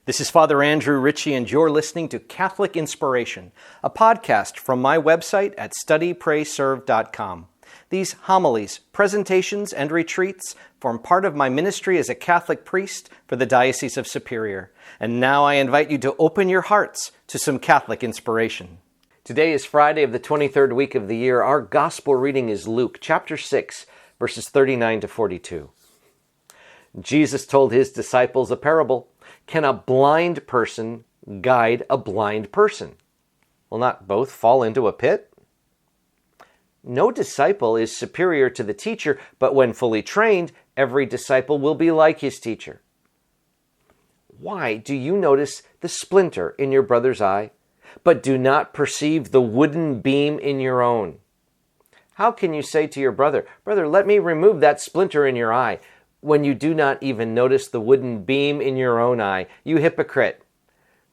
This is Father Andrew Ritchie, and you're listening to Catholic Inspiration, a podcast from my website at studyprayserve.com. These homilies, presentations, and retreats form part of my ministry as a Catholic priest for the Diocese of Superior. And now I invite you to open your hearts to some Catholic inspiration. Today is Friday of the 23rd week of the year. Our gospel reading is Luke chapter 6, verses 39 to 42. Jesus told his disciples a parable. Can a blind person guide a blind person? Will not both fall into a pit? No disciple is superior to the teacher, but when fully trained, every disciple will be like his teacher. Why do you notice the splinter in your brother's eye, but do not perceive the wooden beam in your own? How can you say to your brother, "Brother, let me remove that splinter in your eye," when you do not even notice the wooden beam in your own eye? You hypocrite!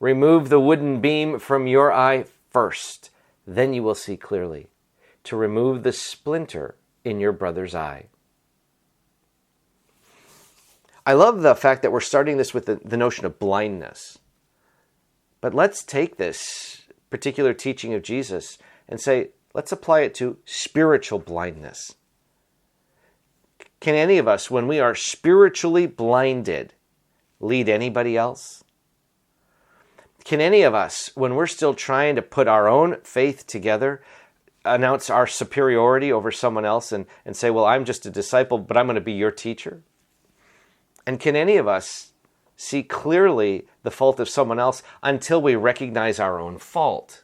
Remove the wooden beam from your eye first, then you will see clearly to remove the splinter in your brother's eye. I love the fact that we're starting this with the notion of blindness. But let's take this particular teaching of Jesus and say, let's apply it to spiritual blindness. Can any of us, when we are spiritually blinded, lead anybody else? Can any of us, when we're still trying to put our own faith together, announce our superiority over someone else and say, well, I'm just a disciple, but I'm going to be your teacher? And can any of us see clearly the fault of someone else until we recognize our own fault?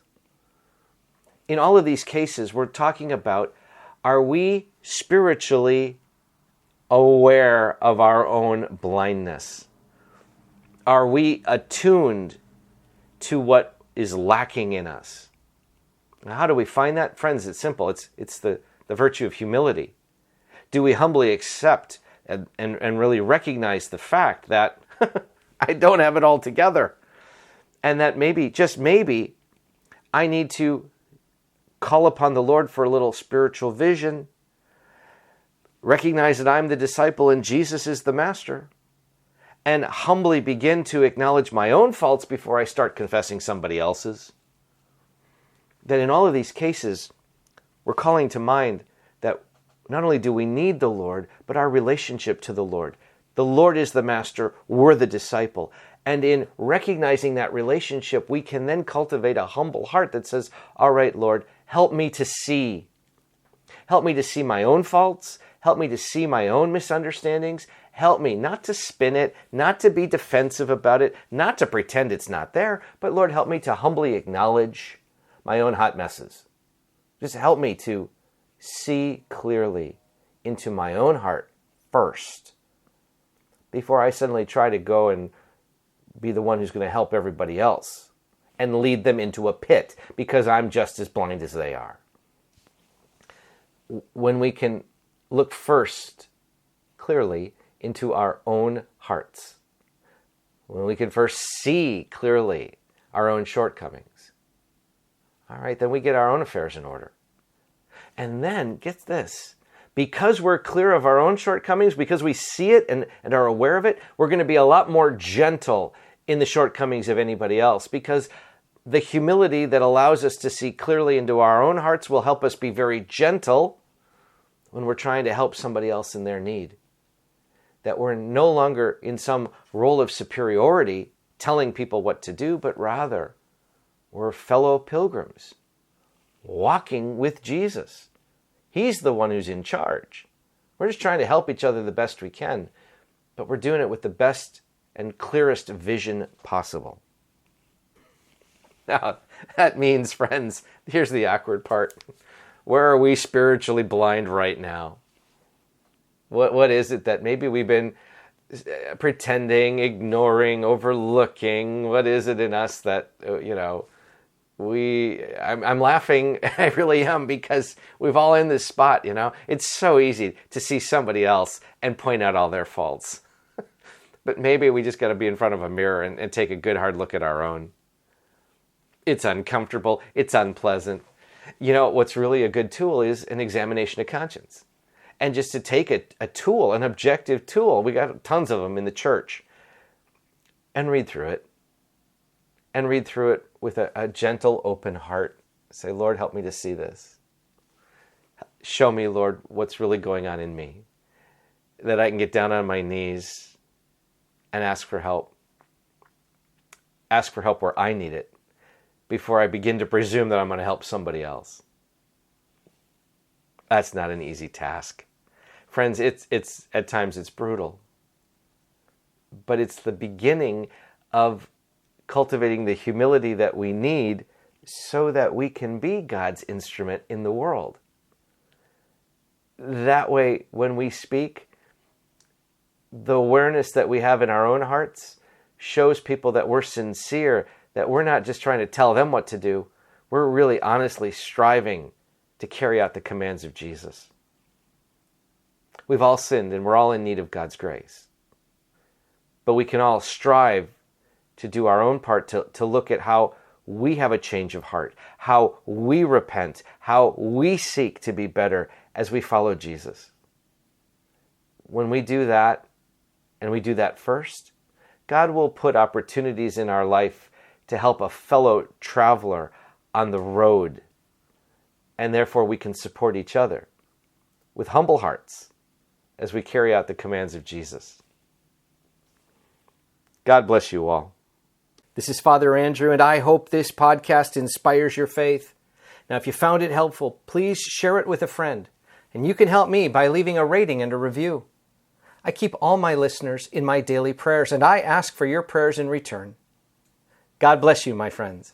In all of these cases, we're talking about, are we spiritually aware of our own blindness? Are we attuned to what is lacking in us? Now, how do we find that? Friends, it's simple. It's the virtue of humility. Do we humbly accept and really recognize the fact that I don't have it all together, and that maybe, just maybe, I need to call upon the Lord for a little spiritual vision, recognize that I'm the disciple and Jesus is the master, and humbly begin to acknowledge my own faults before I start confessing somebody else's? That in all of these cases, we're calling to mind that not only do we need the Lord, but our relationship to the Lord. The Lord is the master, we're the disciple. And in recognizing that relationship, we can then cultivate a humble heart that says, all right, Lord, help me to see. Help me to see my own faults. Help me to see my own misunderstandings. Help me not to spin it, not to be defensive about it, not to pretend it's not there, but Lord, help me to humbly acknowledge my own hot messes. Just help me to see clearly into my own heart first, before I suddenly try to go and be the one who's going to help everybody else and lead them into a pit because I'm just as blind as they are. When we can look first clearly into our own hearts, when we can first see clearly our own shortcomings, all right, then we get our own affairs in order. And then, get this, because we're clear of our own shortcomings, because we see it and are aware of it, we're going to be a lot more gentle in the shortcomings of anybody else, because the humility that allows us to see clearly into our own hearts will help us be very gentle when we're trying to help somebody else in their need. That we're no longer in some role of superiority telling people what to do, but rather we're fellow pilgrims walking with Jesus. He's the one who's in charge. We're just trying to help each other the best we can, but we're doing it with the best and clearest vision possible. Now, that means, friends, here's the awkward part. Where are we spiritually blind right now? What is it that maybe we've been pretending, ignoring, overlooking? What is it in us that, I'm laughing, I really am, because we've all in this spot, It's so easy to see somebody else and point out all their faults. But maybe we just got to be in front of a mirror and take a good hard look at our own. It's uncomfortable. It's unpleasant. What's really a good tool is an examination of conscience. And just to take a tool, an objective tool, we got tons of them in the church, and read through it and read through it with a gentle, open heart. Say, Lord, help me to see this. Show me, Lord, what's really going on in me, that I can get down on my knees and ask for help. Ask for help where I need it before I begin to presume that I'm going to help somebody else. That's not an easy task. Friends, it's at times it's brutal. But it's the beginning of cultivating the humility that we need so that we can be God's instrument in the world. That way, when we speak, the awareness that we have in our own hearts shows people that we're sincere, that we're not just trying to tell them what to do. We're really honestly striving to carry out the commands of Jesus. We've all sinned and we're all in need of God's grace. But we can all strive to do our own part to look at how we have a change of heart, how we repent, how we seek to be better as we follow Jesus. When we do that, and we do that first, God will put opportunities in our life to help a fellow traveler on the road. And therefore we can support each other with humble hearts as we carry out the commands of Jesus. God bless you all. This is Father Andrew, and I hope this podcast inspires your faith. Now, if you found it helpful, please share it with a friend. And you can help me by leaving a rating and a review. I keep all my listeners in my daily prayers, and I ask for your prayers in return. God bless you, my friends.